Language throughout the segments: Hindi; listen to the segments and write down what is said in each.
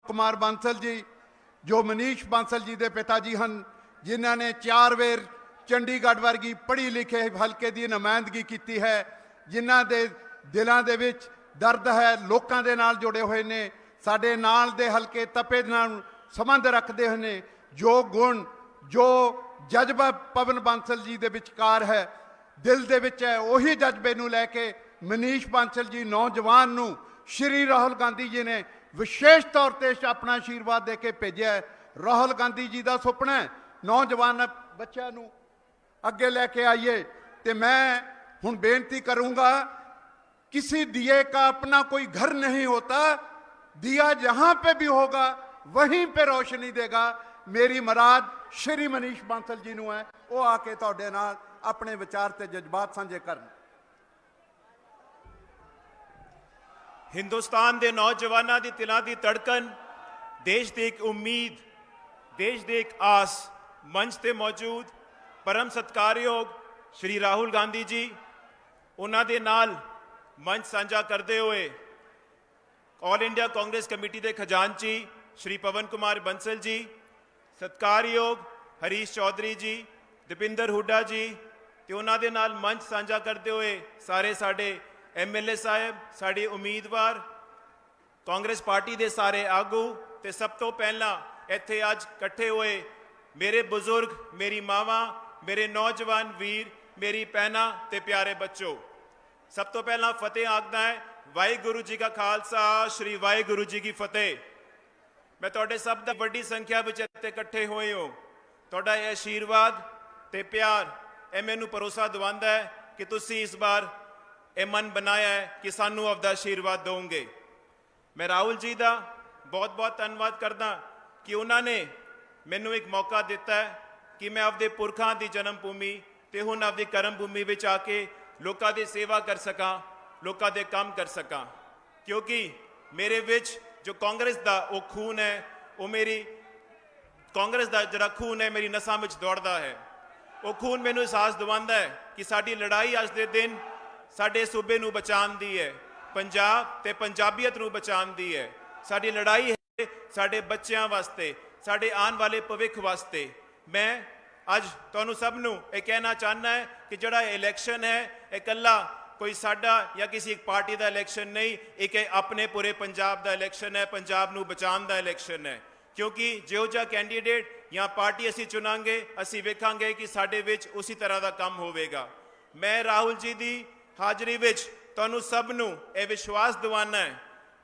कुमार बांसल जी, जो मनीष बांसल जी के पिता जी हैं, जिन्हों ने 4 वेर चंडीगढ़ वर्गी पढ़ी लिखे हल्के की नुमाइंदगी की है, जिन्हों के दिलों के विच दर्द है, लोगों के नाल जुड़े हुए ने, साडे नाल दे हल्के तपे नाल संबंध रखते हैं। जो गुण, जो जज्बा पवन बांसल जी के विचकार है, दिल दे विच है, उही जज्बे नूं लैके मनीष बांसल जी नौजवान नूं श्री राहुल गांधी जी ने विशेष तौर पर अपना आशीर्वाद दे के भेजा है। राहुल गांधी जी का सुपना है नौजवान बच्चों नूं अगे लैके आइए। तो मैं हुण बेनती करूँगा, किसी दिए का अपना कोई घर नहीं होता, दिया जहाँ पे भी होगा वहीं पे रोशनी देगा। मेरी मुराद श्री मनीष बांसल जी नूं है, वो आके तुहाडे नाल अपने विचार ते जज्बात साझे करन। हिंदुस्तान के नौजवानों की तिलों की धड़कन, देश की एक उम्मीद, देश की एक आस, मंच पर मौजूद परम सत्कारयोग श्री राहुल गांधी जी, उन्होंने नाल मंच साझा करते हुए ऑल इंडिया कांग्रेस कमेटी के खजानची श्री पवन कुमार बंसल जी, सत्कारयोग हरीश चौधरी जी, दीपिंदर हुड्डा जी, तो उन्होंने नाल मंच साझा करते हुए सारे साडे MLA साहब, साडे उम्मीदवार, कांग्रेस पार्टी के सारे आगू, तो सब तो पहला इत्थे अज इकट्ठे हुए मेरे बुजुर्ग, मेरी मावां, मेरे नौजवान वीर, मेरी भैनां ते प्यारे बच्चों, सब तो पहला फतेह आखदा है वाहिगुरु जी का खालसा, श्री वाहिगुरु जी की फतेह। मैं तुहाडे सब दा वड्डी संख्या विच इत्थे इकट्ठे होए हो, तुहाडा यह आशीर्वाद ते प्यार ये मैनूं भरोसा दिवांदा है कि तुसीं इस बार ये मन बनाया है कि सानू आपदा आशीर्वाद दोगे। मैं राहुल जी का बहुत बहुत धन्यवाद करदा कि उन्होंने मैनू एक मौका दिता है कि मैं आपदे पुरखां की जन्म भूमि ते हुण आपदी कर्म भूमि में आके लोगों की सेवा कर सकां, लोगों के काम कर सकां, क्योंकि मेरे विच जो कांग्रेस का वो खून है, वो मेरी कांग्रेस का जिहड़ा खून है मेरी नसां विच दौड़दा है। वो खून मैनू एहसास दिवांदा है कि साडी लड़ाई अज दे दिन साडे सूबे नूं बचाउण दी है, पंजाब ते पंजाबीयत नूं बचाउण दी है। साडी लड़ाई है साडे बच्चों वास्ते, साडे आने वाले भविख वास्ते। मैं अज तुहानूं सब नूं ये कहना चाहना है कि जिहड़ा इलैक्शन है इकल्ला कोई साडा या किसी एक पार्टी का इलैक्शन नहीं, एक अपने पूरे पंजाब का इलैक्शन है, पंजाब नूं बचाउण दा इलैक्शन है। क्योंकि जिहो जिहा कैंडीडेट या पार्टी असीं चुनांगे, असीं वेखांगे कि साडे विच उसी तरह का काम होवेगा। मैं राहुल जी की हाजरी विच तुहानूं सब नूं ये विश्वास दिवाना है,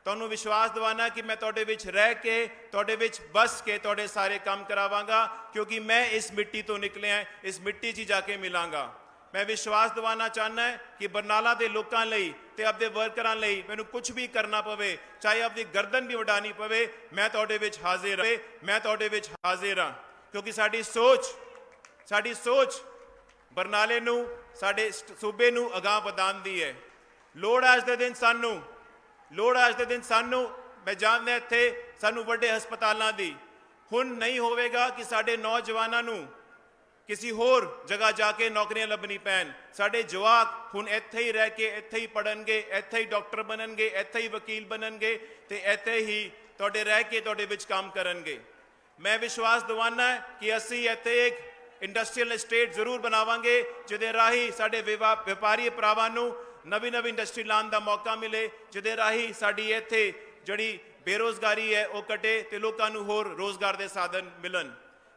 तुहानूं विश्वास दिवाना है कि मैं तुहाडे विच रह के, तुहाडे विच बस के तुहाडे सारे काम करावांगा, क्योंकि मैं इस मिट्टी तो निकलिया, इस मिट्टी 'च जाके मिलांगा। मैं विश्वास दिवाना चाहना है कि बरनाला के लोगों लई ते अपने वर्करां लई मैनूं कुछ भी करना पवे, चाहे अपनी गर्दन भी वडानी पवे, मैं तुहाडे विच हाजिर है, मैं तुहाडे विच हाजिर हाँ। क्योंकि साडी सोच बरनाले नूं, साडे सूबे नूं अगां वधाउण दी है। लोड़ अज दे दिन सानूं, लोड़ अज दे दिन सानूं, मैं जानदा इत्थे सानूं वड्डे हस्पतालां दी, हुण नहीं होवेगा कि साडे नौजवानां नूं किसी होर जगह जाके नौकरियां लभनी पैन। साडे जवाक हुण इत्थे ही रह के इत्थे ही पढ़नगे, इत्थे ही डॉक्टर बननगे, इत्थे ही वकील बननगे, ते इत्थे ही तुहाडे रह के तुहाडे विच काम करनगे। मैं विश्वास दिवाना है कि असीं इत्थे एक इंडस्ट्रीयल एस्टेट जरूर बनावांगे, जिहदे राही साडे व्यापारी भरावां नूं नवी नवी इंडस्ट्री लाने का मौका मिले, जिहदे राही साडी इत्थे जिहड़ी बेरोजगारी है वो कटे ते लोकां नूं होर रोजगार के साधन मिलन।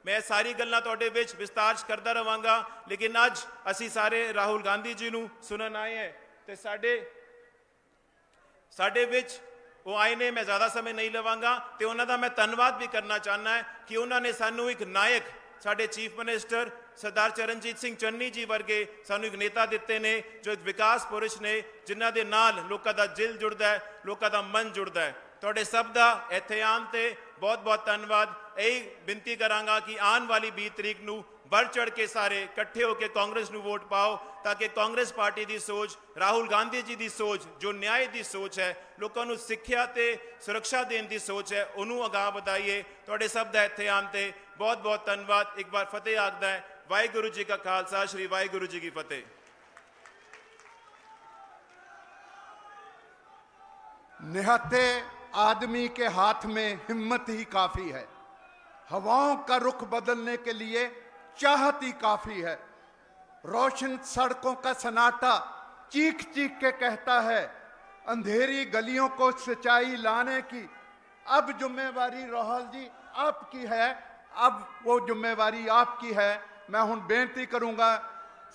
मैं सारी गल्लां तुहाडे विच विस्तार करता रहांगा, लेकिन अज असीं सारे राहुल गांधी जी नूं सुनन आए हैं ते साडे विच वो आए ने। मैं ज़्यादा समय नहीं लवांगा तो उन्हां दा मैं धन्नवाद भी करना चाहना है कि उन्होंने सानू एक नायक, साडे चीफ मिनिस्टर सरदार चरणजीत सिंह चन्नी जी वर्गे सानू एक नेता दिते ने, जो एक विकास पुरुष ने, जिन्हां दे नाल लोकां दा दिल जुड़दा है, लोकां दा मन जुड़दा है। तुहाडे सब दा इत्थे आउण ते बहुत बहुत धन्नवाद। यही बिनती करांगा कि आने वाली 20 तरीक नूं बढ़ चढ़ के सारे इकट्ठे होकर कांग्रेस नूं वोट पाओ, ताकि कांग्रेस पार्टी की सोच, राहुल गांधी जी की सोच, जो न्याय की सोच है, लोगों को सिक्ख्या ते सुरक्षा देने की सोच है, उन्होंने अगाह बताइए। तुहाडे सब दा इत्थे आउण ते बहुत बहुत धन्नवाद। एक बार फतेह आखदा है वाहिगुरु जी का खालसा, श्री वाहिगुरु जी की फतेह। निहत्थे आदमी के हाथ में हिम्मत ही काफी है। हवाओं का रुख बदलने के लिए चाहत ही काफी है। रोशन सड़कों का सन्नाटा चीख चीख के कहता है, अंधेरी गलियों को सच्चाई लाने की अब जिम्मेवारी राहुल जी आपकी है। अब वो जिम्मेवारी आपकी है। मैं हुण बेनती करूंगा,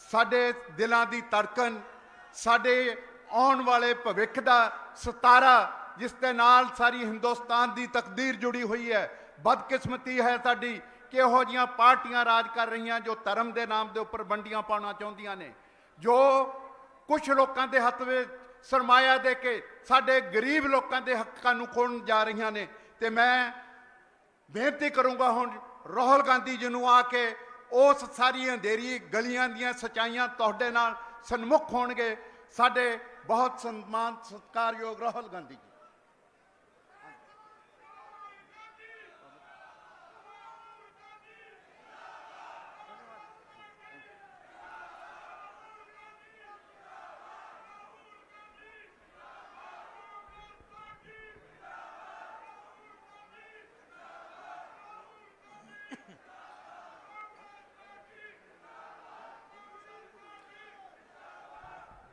साडे दिलां दी धड़कन, साडे आउण वाले भविख दा सितारा जिस दे नाल सारी हिंदुस्तान दी तकदीर जुड़ी हुई है। बदकिस्मती है साडी कि इहो जिहियां पार्टियां राज कर रही जो धर्म के नाम के उपर वंडियां पाउणा चाहुंदियां ने, जो कुछ लोगों के हथ में सरमाया दे के साडे गरीब लोगों के हकों नूं खोण जा रही ने। ते मैं बेनती करूंगा हुण राहुल गांधी जी नूं आके उस सारी अंधेरी गलियां दियां सच्चाइयां तुहाडे नाल सन्मुख होणगे। साडे बहुत सम्मान सत्कारयोग राहुल गांधी जी।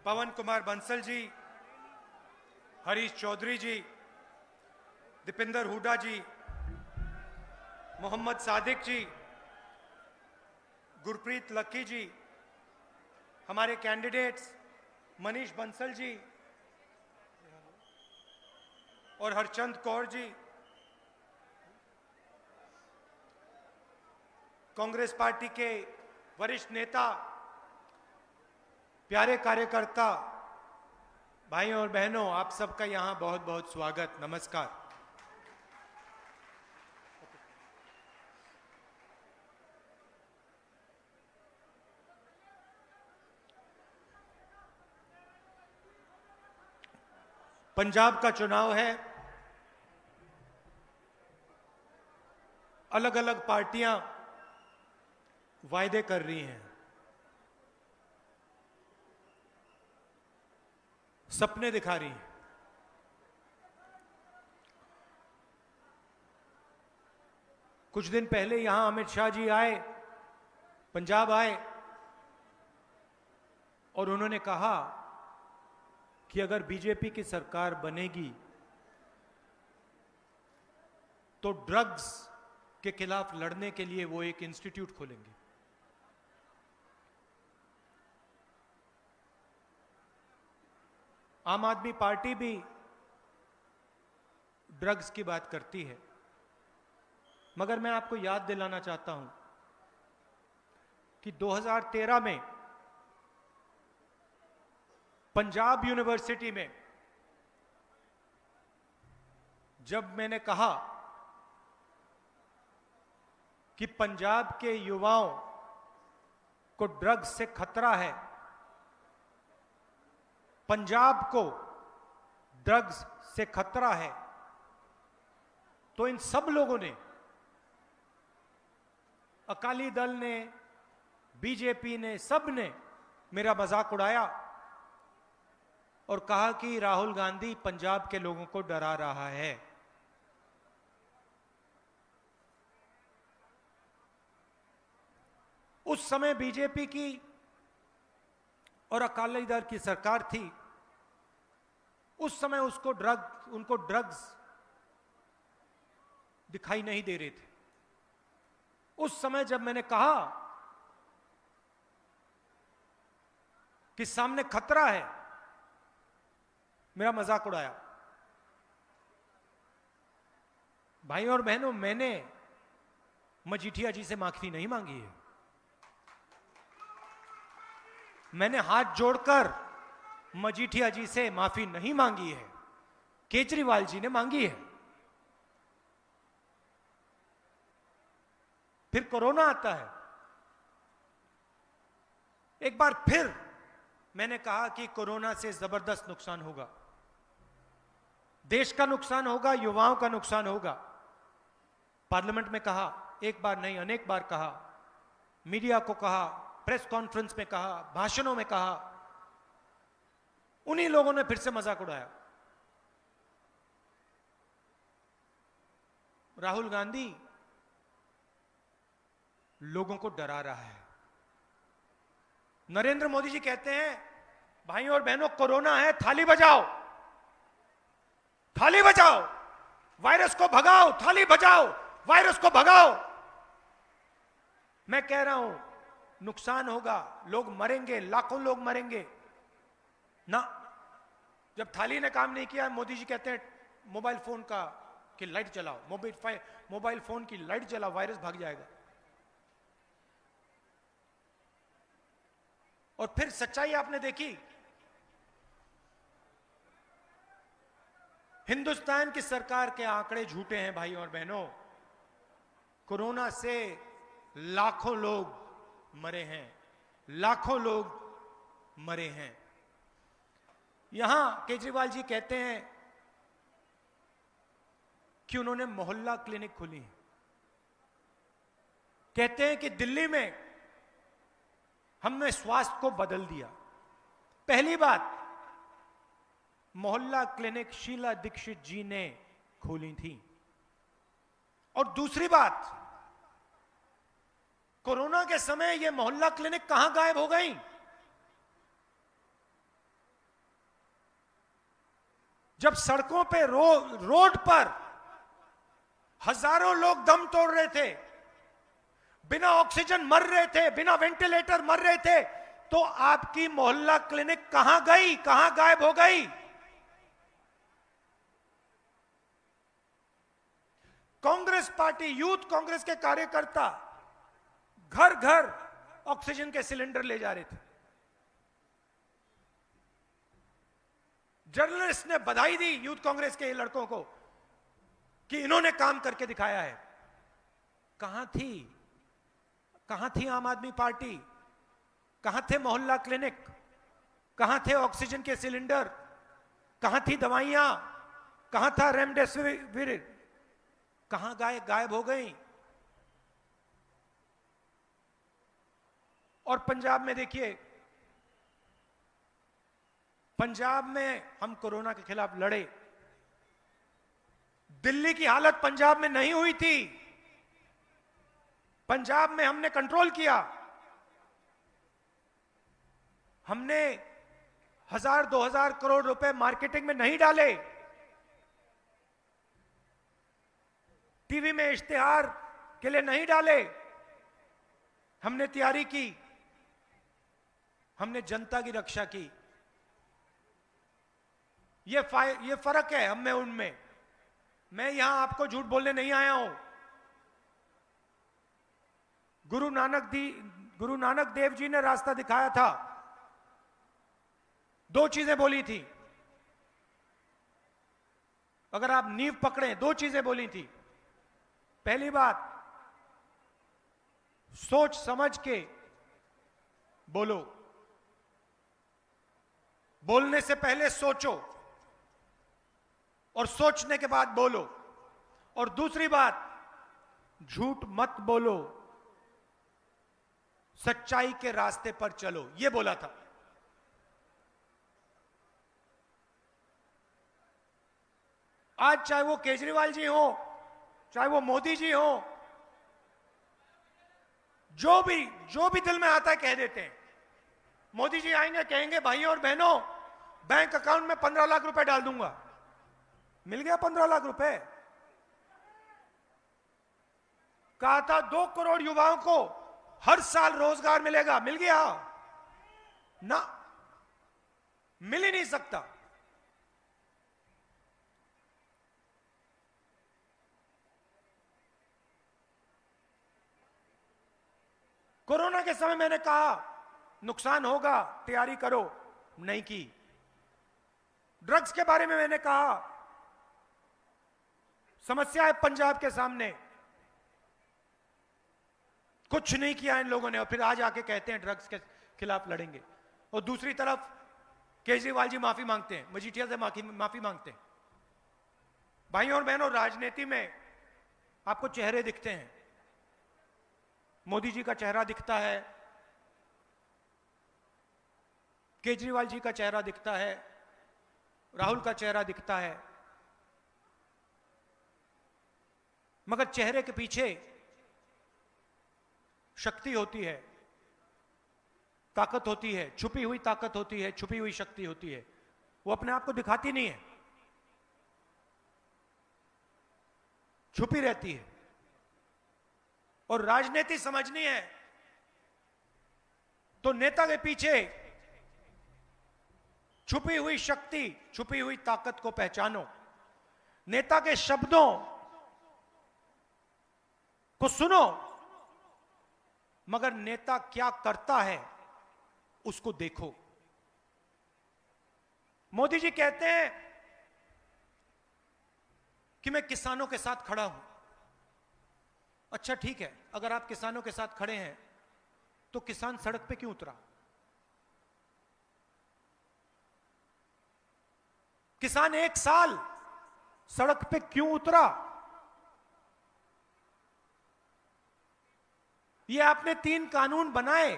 पवन कुमार बंसल जी, हरीश चौधरी जी, दीपिंदर हुड्डा जी, मोहम्मद सादिक जी, गुरप्रीत लक्की जी, हमारे कैंडिडेट्स मनीष बंसल जी और हरचंद कौर जी, कांग्रेस पार्टी के वरिष्ठ नेता, प्यारे कार्यकर्ता, भाइयों और बहनों, आप सबका यहां बहुत बहुत स्वागत, नमस्कार। पंजाब का चुनाव है। अलग अलग पार्टियां वायदे कर रही हैं, सपने दिखा रही हैं। कुछ दिन पहले यहां अमित शाह जी आए, पंजाब आए, और उन्होंने कहा कि अगर बीजेपी की सरकार बनेगी तो ड्रग्स के खिलाफ लड़ने के लिए वो एक इंस्टीट्यूट खोलेंगे। आम आदमी पार्टी भी ड्रग्स की बात करती है, मगर मैं आपको याद दिलाना चाहता हूं कि 2013 में पंजाब यूनिवर्सिटी में जब मैंने कहा कि पंजाब के युवाओं को ड्रग्स से खतरा है, पंजाब को ड्रग्स से खतरा है, तो इन सब लोगों ने, अकाली दल ने, बीजेपी ने, सब ने मेरा मजाक उड़ाया और कहा कि राहुल गांधी पंजाब के लोगों को डरा रहा है। उस समय बीजेपी की और अकाली दल की सरकार थी। उस समय उनको ड्रग्स दिखाई नहीं दे रहे थे। उस समय जब मैंने कहा कि सामने खतरा है, मेरा मजाक उड़ाया। भाइयों और बहनों, मैंने मजीठिया जी से माफी नहीं मांगी है। मैंने हाथ जोड़कर मजीठिया जी से माफी नहीं मांगी है, केजरीवाल जी ने मांगी है। फिर कोरोना आता है, एक बार फिर मैंने कहा कि कोरोना से जबरदस्त नुकसान होगा, देश का नुकसान होगा, युवाओं का नुकसान होगा। पार्लियामेंट में कहा, एक बार नहीं अनेक बार कहा, मीडिया को कहा, प्रेस कॉन्फ्रेंस में कहा, भाषणों में कहा। उन्हीं लोगों ने फिर से मजाक उड़ाया। राहुल गांधी लोगों को डरा रहा है। नरेंद्र मोदी जी कहते हैं भाइयों और बहनों कोरोना है, थाली बजाओ, थाली बजाओ, वायरस को भगाओ, थाली बजाओ, वायरस को भगाओ। मैं कह रहा हूं नुकसान होगा, लोग मरेंगे, लाखों लोग मरेंगे ना। जब थाली ने काम नहीं किया, मोदी जी कहते हैं मोबाइल फोन का की लाइट जलाओ, मोबाइल फोन की लाइट जलाओ, वायरस भाग जाएगा। और फिर सच्चाई आपने देखी, हिंदुस्तान की सरकार के आंकड़े झूठे हैं भाइयों और बहनों। कोरोना से लाखों लोग मरे हैं, लाखों लोग मरे हैं। यहां केजरीवाल जी कहते हैं कि उन्होंने मोहल्ला क्लिनिक खोली है। कहते हैं कि दिल्ली में हमने स्वास्थ्य को बदल दिया। पहली बात, मोहल्ला क्लिनिक शीला दीक्षित जी ने खोली थी। और दूसरी बात, कोरोना के समय ये मोहल्ला क्लिनिक कहां गायब हो गई? जब सड़कों पे रोड पर हजारों लोग दम तोड़ रहे थे, बिना ऑक्सीजन मर रहे थे, बिना वेंटिलेटर मर रहे थे, तो आपकी मोहल्ला क्लिनिक कहां गई, कहां गायब हो गई? कांग्रेस पार्टी, यूथ कांग्रेस के कार्यकर्ता घर घर ऑक्सीजन के सिलेंडर ले जा रहे थे। जर्नलिस्ट ने बधाई दी यूथ कांग्रेस के लड़कों को कि इन्होंने काम करके दिखाया है। कहां थी आम आदमी पार्टी? कहां थे मोहल्ला क्लिनिक? कहां थे ऑक्सीजन के सिलेंडर? कहां थी दवाइयां? कहां था रेमडेसिविर? कहां गायब हो गई? और पंजाब में देखिए, पंजाब में हम कोरोना के खिलाफ लड़े। दिल्ली की हालत पंजाब में नहीं हुई थी। पंजाब में हमने कंट्रोल किया। हमने 1000-2000 करोड़ रुपए मार्केटिंग में नहीं डाले। टीवी में इश्तिहार के लिए नहीं डाले। हमने तैयारी की, हमने जनता की रक्षा की। ये फर्क है हम में उनमें। मैं यहां आपको झूठ बोलने नहीं आया हूं। गुरु नानक देव जी ने रास्ता दिखाया था। 2 चीजें बोली थी। अगर आप नींव पकड़े, 2 चीजें बोली थी। पहली बात, सोच समझ के बोलो, बोलने से पहले सोचो और सोचने के बाद बोलो। और दूसरी बात, झूठ मत बोलो, सच्चाई के रास्ते पर चलो, यह बोला था। आज चाहे वो केजरीवाल जी हो, चाहे वो मोदी जी हो, जो भी दिल में आता है कह देते हैं। मोदी जी आएंगे, कहेंगे भाइयों और बहनों, बैंक अकाउंट में 15 लाख रुपए डाल दूंगा। मिल गया 15 लाख रुपए। कहा था 2 करोड़ युवाओं को हर साल रोजगार मिलेगा, मिल गया ना? मिल ही नहीं सकता। कोरोना के समय मैंने कहा नुकसान होगा, तैयारी करो, नहीं की। ड्रग्स के बारे में मैंने कहा समस्या है पंजाब के सामने, कुछ नहीं किया इन लोगों ने, और फिर आज आके कहते हैं ड्रग्स के खिलाफ लड़ेंगे। और दूसरी तरफ केजरीवाल जी माफी मांगते हैं, मजीठिया से माफी मांगते हैं। भाइयों और बहनों, राजनीति में आपको चेहरे दिखते हैं। मोदी जी का चेहरा दिखता है, केजरीवाल जी का चेहरा दिखता है, राहुल का चेहरा दिखता है। मगर चेहरे के पीछे शक्ति होती है, ताकत होती है, छुपी हुई ताकत होती है, छुपी हुई शक्ति होती है। वो अपने आप को दिखाती नहीं है, छुपी रहती है। और राजनीति समझनी है तो नेता के पीछे छुपी हुई शक्ति, छुपी हुई ताकत को पहचानो। नेता के शब्दों को सुनो, मगर नेता क्या करता है उसको देखो। मोदी जी कहते हैं कि मैं किसानों के साथ खड़ा हूं। अच्छा ठीक है, अगर आप किसानों के साथ खड़े हैं तो किसान सड़क पे क्यों उतरा? किसान एक साल सड़क पे क्यों उतरा? ये आपने 3 कानून बनाए,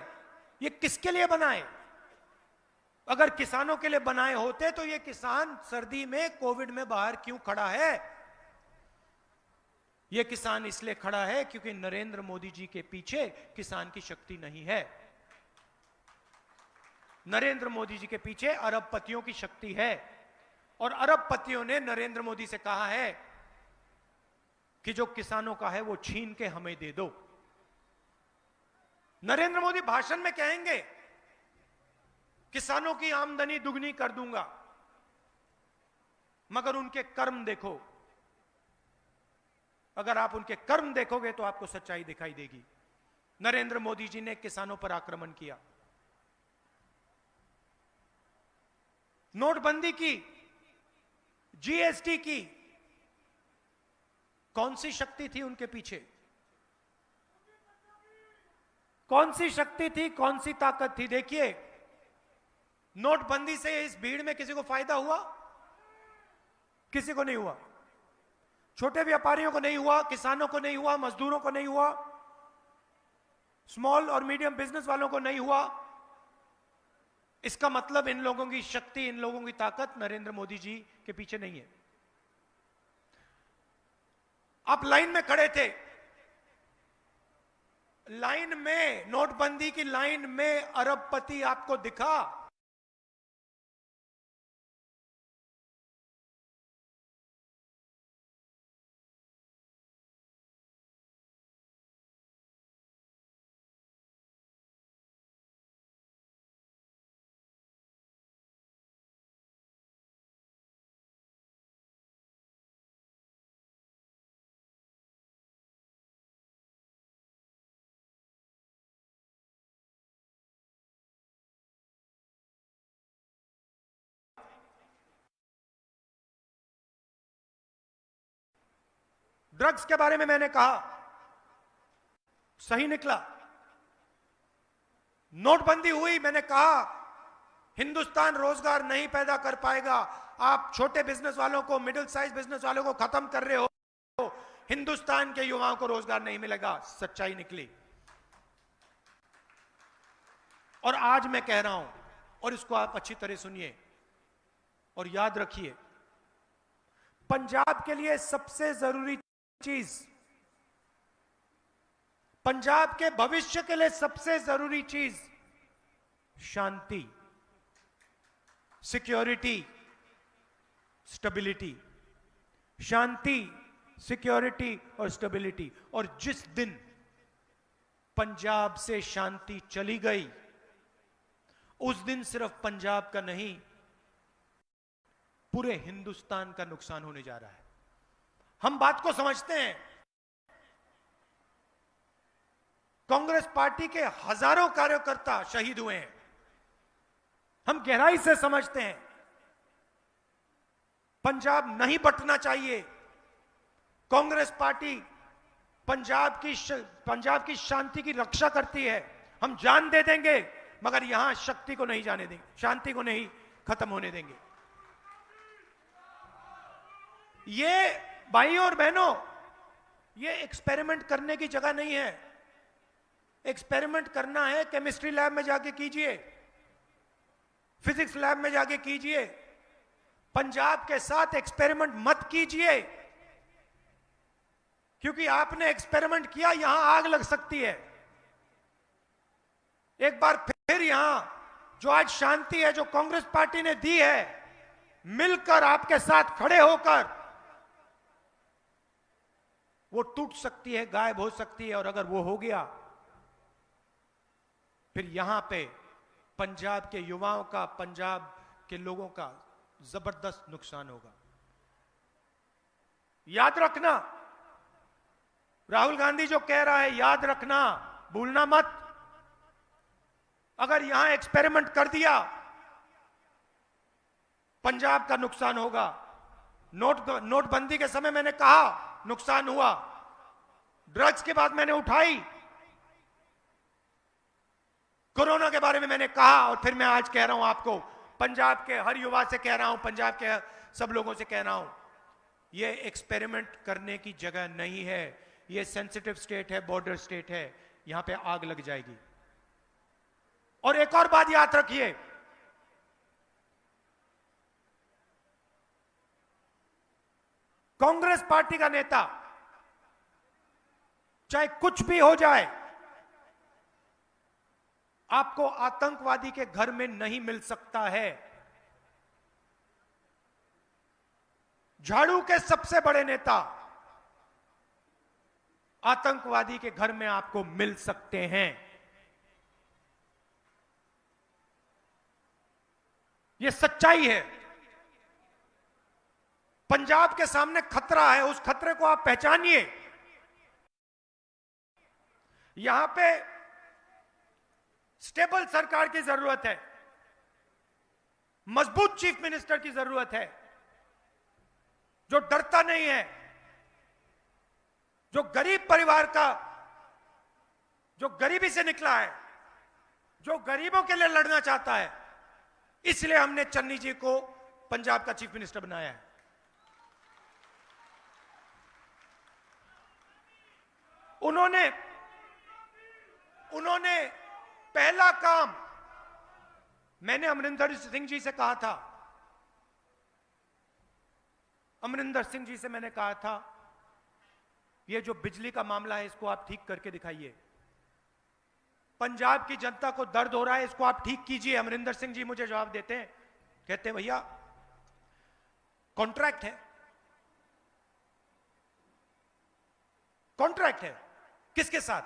ये किसके लिए बनाए? अगर किसानों के लिए बनाए होते तो ये किसान सर्दी में, कोविड में बाहर क्यों खड़ा है? ये किसान इसलिए खड़ा है क्योंकि नरेंद्र मोदी जी के पीछे किसान की शक्ति नहीं है। नरेंद्र मोदी जी के पीछे अरबपतियों की शक्ति है, और अरबपतियों ने नरेंद्र मोदी से कहा है कि जो किसानों का है वो छीन के हमें दे दो। नरेंद्र मोदी भाषण में कहेंगे किसानों की आमदनी दुगनी कर दूंगा, मगर उनके कर्म देखो। अगर आप उनके कर्म देखोगे तो आपको सच्चाई दिखाई देगी। नरेंद्र मोदी जी ने किसानों पर आक्रमण किया, नोटबंदी की, जीएसटी की। कौन सी शक्ति थी उनके पीछे? कौन सी शक्ति थी, कौन सी ताकत थी? देखिए, नोटबंदी से इस भीड़ में किसी को फायदा हुआ? किसी को नहीं हुआ। छोटे व्यापारियों को नहीं हुआ, किसानों को नहीं हुआ, मजदूरों को नहीं हुआ, स्मॉल और मीडियम बिजनेस वालों को नहीं हुआ। इसका मतलब इन लोगों की शक्ति, इन लोगों की ताकत नरेंद्र मोदी जी के पीछे नहीं है। आप लाइन में खड़े थे, लाइन में, नोटबंदी की लाइन में अरबपति आपको दिखा? ड्रग्स के बारे में मैंने कहा, सही निकला। नोटबंदी हुई, मैंने कहा हिंदुस्तान रोजगार नहीं पैदा कर पाएगा। आप छोटे बिजनेस वालों को, मिडिल साइज बिजनेस वालों को खत्म कर रहे हो, हिंदुस्तान के युवाओं को रोजगार नहीं मिलेगा। सच्चाई निकली। और आज मैं कह रहा हूं, और इसको आप अच्छी तरह सुनिए और याद रखिए, पंजाब के लिए सबसे जरूरी चीज, पंजाब के भविष्य के लिए सबसे जरूरी चीज शांति, सिक्योरिटी, स्टेबिलिटी। शांति, सिक्योरिटी और स्टेबिलिटी। और जिस दिन पंजाब से शांति चली गई, उस दिन सिर्फ पंजाब का नहीं, पूरे हिंदुस्तान का नुकसान होने जा रहा है। हम बात को समझते हैं। कांग्रेस पार्टी के हजारों कार्यकर्ता शहीद हुए हैं, हम गहराई से समझते हैं। पंजाब नहीं बंटना चाहिए। कांग्रेस पार्टी पंजाब की शांति की रक्षा करती है। हम जान दे देंगे, मगर यहां शक्ति को नहीं जाने देंगे, शांति को नहीं खत्म होने देंगे। ये भाइयों और बहनों, ये एक्सपेरिमेंट करने की जगह नहीं है। एक्सपेरिमेंट करना है केमिस्ट्री लैब में जाके कीजिए, फिजिक्स लैब में जाके कीजिए। पंजाब के साथ एक्सपेरिमेंट मत कीजिए, क्योंकि आपने एक्सपेरिमेंट किया, यहां आग लग सकती है। एक बार फिर यहां जो आज शांति है जो कांग्रेस पार्टी ने दी है, मिलकर आपके साथ खड़े होकर, वो टूट सकती है, गायब हो सकती है। और अगर वो हो गया, फिर यहां पे पंजाब के युवाओं का, पंजाब के लोगों का जबरदस्त नुकसान होगा। याद रखना, राहुल गांधी जो कह रहा है, याद रखना, भूलना मत। अगर यहां एक्सपेरिमेंट कर दिया, पंजाब का नुकसान होगा। नोटबंदी के समय मैंने कहा नुकसान हुआ, ड्रग्स के बाद मैंने उठाई, कोरोना के बारे में मैंने कहा, और फिर मैं आज कह रहा हूं आपको, पंजाब के हर युवा से कह रहा हूं, पंजाब के सब लोगों से कह रहा हूं, यह एक्सपेरिमेंट करने की जगह नहीं है। यह सेंसिटिव स्टेट है, बॉर्डर स्टेट है, यहां पे आग लग जाएगी। और एक और बात याद रखिए, कांग्रेस पार्टी का नेता चाहे कुछ भी हो जाए, आपको आतंकवादी के घर में नहीं मिल सकता है। झाड़ू के सबसे बड़े नेता आतंकवादी के घर में आपको मिल सकते हैं। यह सच्चाई है। पंजाब के सामने खतरा है, उस खतरे को आप पहचानिए। यहां पे स्टेबल सरकार की जरूरत है, मजबूत चीफ मिनिस्टर की जरूरत है, जो डरता नहीं है, जो गरीब परिवार का, जो गरीबी से निकला है, जो गरीबों के लिए लड़ना चाहता है। इसलिए हमने चन्नी जी को पंजाब का चीफ मिनिस्टर बनाया है। उन्होंने पहला काम, मैंने अमरिंदर सिंह जी से कहा था, अमरिंदर सिंह जी से मैंने कहा था, यह जो बिजली का मामला है इसको आप ठीक करके दिखाइए। पंजाब की जनता को दर्द हो रहा है, इसको आप ठीक कीजिए। अमरिंदर सिंह जी मुझे जवाब देते हैं, कहते हैं भैया कॉन्ट्रैक्ट है। कॉन्ट्रैक्ट है किसके साथ?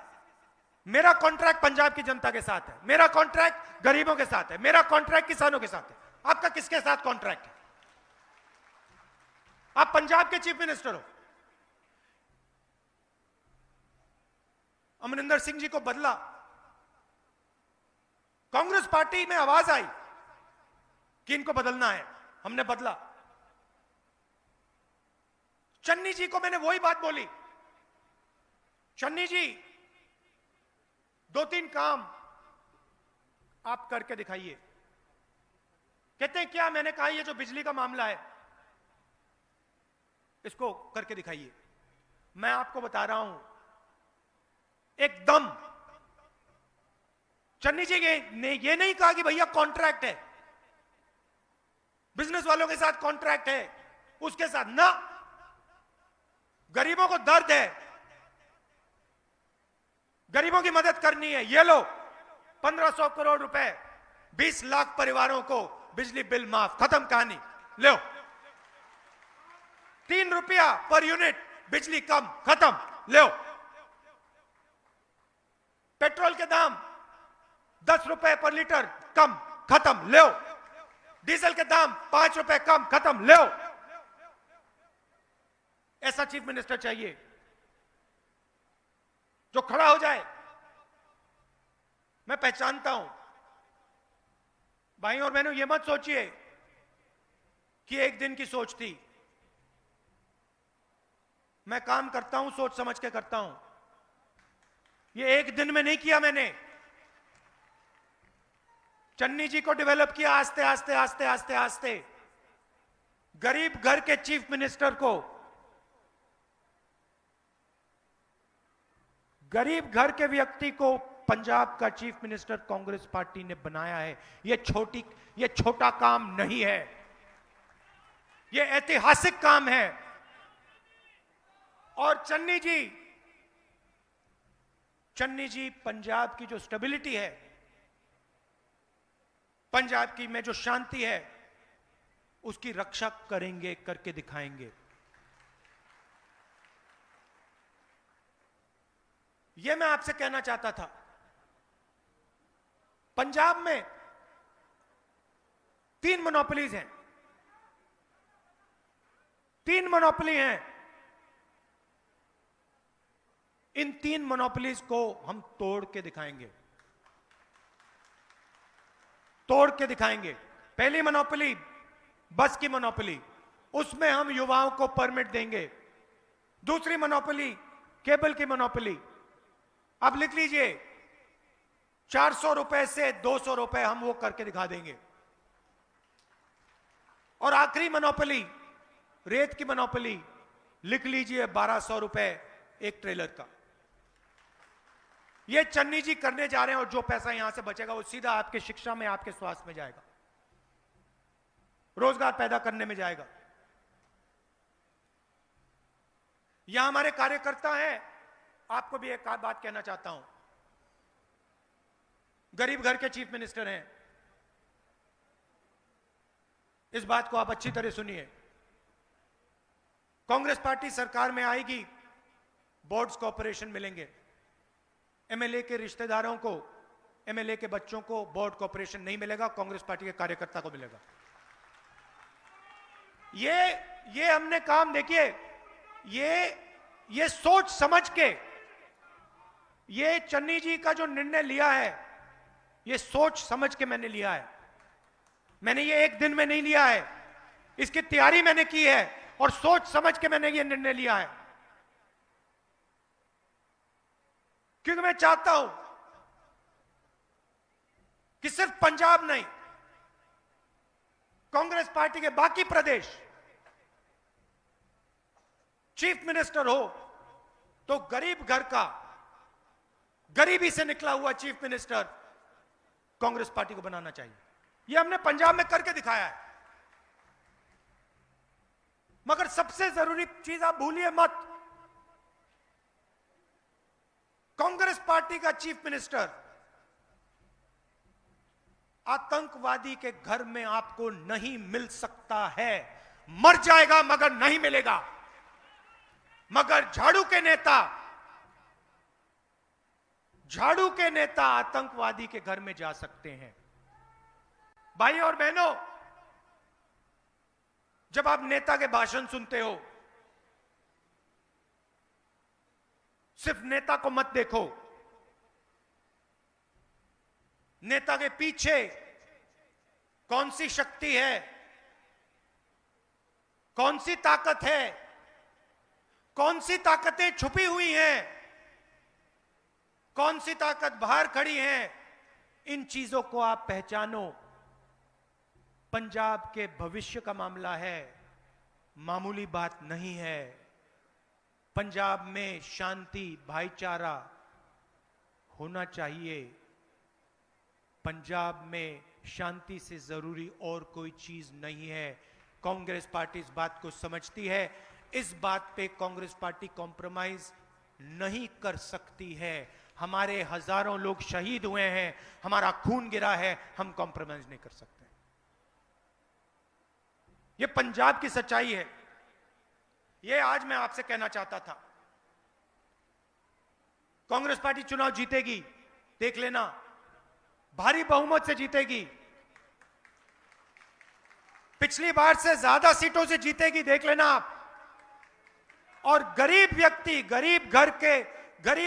मेरा कॉन्ट्रैक्ट पंजाब की जनता के साथ है, मेरा कॉन्ट्रैक्ट गरीबों के साथ है, मेरा कॉन्ट्रैक्ट किसानों के साथ है। आपका किसके साथ कॉन्ट्रैक्ट है? आप पंजाब के चीफ मिनिस्टर हो। अमरिंदर सिंह जी को बदला, कांग्रेस पार्टी में आवाज आई कि इनको बदलना है, हमने बदला। चन्नी जी को मैंने वही बात बोली, चन्नी जी 2-3 काम आप करके दिखाइए। कहते हैं क्या? मैंने कहा ये जो बिजली का मामला है इसको करके दिखाइए। मैं आपको बता रहा हूं, एकदम चन्नी जी ने ये नहीं कहा कि भैया कॉन्ट्रैक्ट है, बिजनेस वालों के साथ कॉन्ट्रैक्ट है, उसके साथ ना, गरीबों को दर्द है, गरीबों की मदद करनी है, ये लो 1500 करोड़ रुपए, 20 लाख परिवारों को बिजली बिल माफ, खत्म कहानी, लो 3 रुपया पर यूनिट बिजली कम, खत्म, लो पेट्रोल के दाम 10 रुपए पर लीटर कम, खत्म, लो डीजल के दाम 5 रुपए कम, खत्म, लो। ऐसा चीफ मिनिस्टर चाहिए जो खड़ा हो जाए। मैं पहचानता हूं भाई और बहनों, ये मत सोचिए कि एक दिन की सोच थी। मैं काम करता हूं, सोच समझ के करता हूं। ये एक दिन में नहीं किया मैंने। चन्नी जी को डेवलप किया आस्ते आस्ते आस्ते आस्ते आस्ते। गरीब घर के चीफ मिनिस्टर को, गरीब घर के व्यक्ति को पंजाब का चीफ मिनिस्टर कांग्रेस पार्टी ने बनाया है। यह छोटा काम नहीं है, यह ऐतिहासिक काम है। और चन्नी जी पंजाब की जो स्टेबिलिटी है, पंजाब की में जो शांति है, उसकी रक्षा करेंगे, करके दिखाएंगे। यह मैं आपसे कहना चाहता था। पंजाब में 3 मोनोपोलीज हैं, 3 मोनोपोली हैं। इन 3 मोनोपोलीज को हम तोड़ के दिखाएंगे, तोड़ के दिखाएंगे। पहली मोनोपोली बस की मोनोपोली, उसमें हम युवाओं को परमिट देंगे। दूसरी मोनोपोली केबल की मोनोपोली, अब लिख लीजिए 400 रुपए से 200 रुपए हम वो करके दिखा देंगे। और आखिरी मोनोपोली रेत की मोनोपोली, लिख लीजिए 1200 रुपए एक ट्रेलर का। ये चन्नी जी करने जा रहे हैं, और जो पैसा यहां से बचेगा वो सीधा आपके शिक्षा में, आपके स्वास्थ्य में जाएगा, रोजगार पैदा करने में जाएगा। यहां हमारे कार्यकर्ता हैं, आपको भी एक बात कहना चाहता हूं। गरीब घर के चीफ मिनिस्टर हैं, इस बात को आप अच्छी तरह सुनिए। कांग्रेस पार्टी सरकार में आएगी, बोर्ड्स कॉर्पोरेशन मिलेंगे। एमएलए के रिश्तेदारों को, एमएलए के बच्चों को बोर्ड कॉर्पोरेशन नहीं मिलेगा, कांग्रेस पार्टी के कार्यकर्ता को मिलेगा। ये हमने काम, देखिए, ये सोच समझ के, ये चन्नी जी का जो निर्णय लिया है, ये सोच समझ के मैंने लिया है। मैंने ये एक दिन में नहीं लिया है, इसकी तैयारी मैंने की है, और सोच समझ के मैंने ये निर्णय लिया है। क्योंकि मैं चाहता हूं कि सिर्फ पंजाब नहीं, कांग्रेस पार्टी के बाकी प्रदेश, चीफ मिनिस्टर हो तो गरीब घर का, गरीबी से निकला हुआ चीफ मिनिस्टर कांग्रेस पार्टी को बनाना चाहिए। यह हमने पंजाब में करके दिखाया है। मगर सबसे जरूरी चीज आप भूलिए मत, कांग्रेस पार्टी का चीफ मिनिस्टर आतंकवादी के घर में आपको नहीं मिल सकता है। मर जाएगा मगर नहीं मिलेगा। मगर झाड़ू के नेता आतंकवादी के घर में जा सकते हैं। भाई और बहनों, जब आप नेता के भाषण सुनते हो, सिर्फ नेता को मत देखो, नेता के पीछे कौन सी शक्ति है, कौन सी ताकत है, कौन सी ताकतें छुपी हुई हैं, कौन सी ताकत बाहर खड़ी है, इन चीजों को आप पहचानो। पंजाब के भविष्य का मामला है, मामूली बात नहीं है। पंजाब में शांति, भाईचारा होना चाहिए। पंजाब में शांति से जरूरी और कोई चीज नहीं है। कांग्रेस पार्टी इस बात को समझती है। इस बात पे कांग्रेस पार्टी कॉम्प्रोमाइज नहीं कर सकती है। हमारे हजारों लोग शहीद हुए हैं, हमारा खून गिरा है, हम कॉम्प्रोमाइज नहीं कर सकते। ये पंजाब की सच्चाई है। ये आज मैं आपसे कहना चाहता था। कांग्रेस पार्टी चुनाव जीतेगी, देख लेना, भारी बहुमत से जीतेगी, पिछली बार से ज्यादा सीटों से जीतेगी, देख लेना आप। और गरीब व्यक्ति, गरीब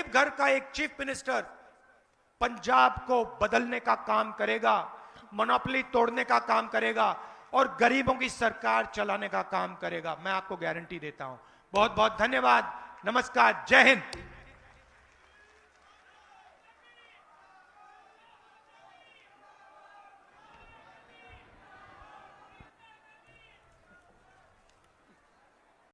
घर का एक चीफ मिनिस्टर पंजाब को बदलने का काम करेगा, मोनोपोली तोड़ने का काम करेगा और गरीबों की सरकार चलाने का काम करेगा। मैं आपको गारंटी देता हूं। बहुत बहुत धन्यवाद। नमस्कार। जय हिंद।